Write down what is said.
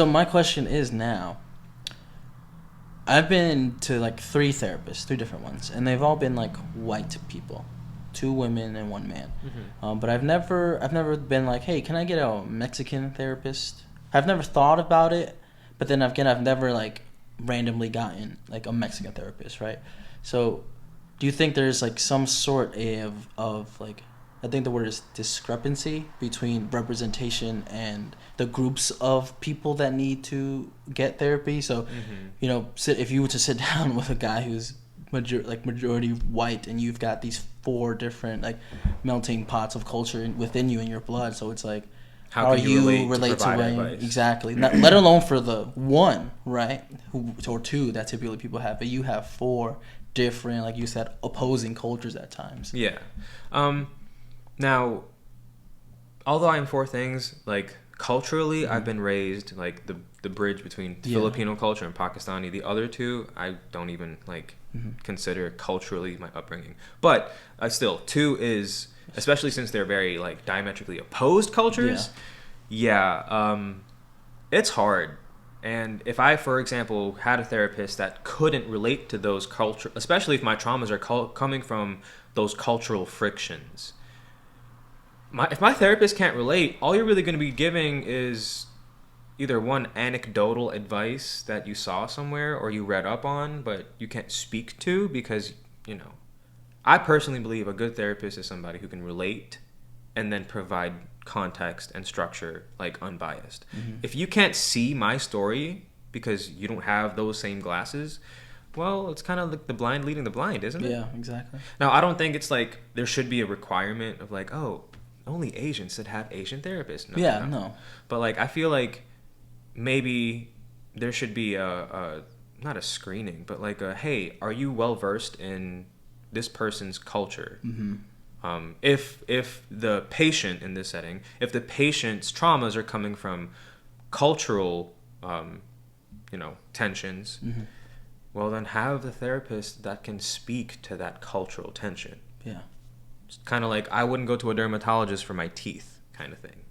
So my question is now, I've been to like three therapists, three different ones, and they've all been like white people, two women and one man. But I've never been like, hey, can I get a Mexican therapist? I've never thought about it, but then again, I've never like randomly gotten like a Mexican therapist, right? So, do you think there's like some sort of like, I think the word is discrepancy between representation and the groups of people that need to get therapy? So, if you were to sit down with a guy who's majority white, and you've got these four different like melting pots of culture within you in your blood, so it's like, How how can do you you relate to relate to provide Wayne advice? exactly? Not, let alone for the one, right, who or two that typically people have, but you have four different, like you said, opposing cultures at times. Yeah. Um, Now, although I'm for things like culturally, I've been raised like the bridge between Yeah. Filipino culture and Pakistani. The other two, I don't even like consider culturally my upbringing. But still, two is, especially since they're very like diametrically opposed cultures. Yeah, it's hard. And if I, for example, had a therapist that couldn't relate to those culture, especially if my traumas are coming from those cultural frictions, if my therapist can't relate, all you're really going to be giving is either one anecdotal advice that you saw somewhere or you read up on, but you can't speak to because, you know, I personally believe a good therapist is somebody who can relate and then provide context and structure like unbiased. If you can't see my story because you don't have those same glasses, well, it's kind of like the blind leading the blind, isn't it? Yeah, exactly. Now, I don't think it's like there should be a requirement of like, oh, only Asians should have Asian therapists. No, Yeah, no. no. But like, I feel like maybe there should be a not a screening, but like a hey, are you well versed in this person's culture? If the patient in this setting, if the patient's traumas are coming from cultural, tensions, well then have the therapist that can speak to that cultural tension. Yeah. It's kind of like I wouldn't go to a dermatologist for my teeth, kind of thing.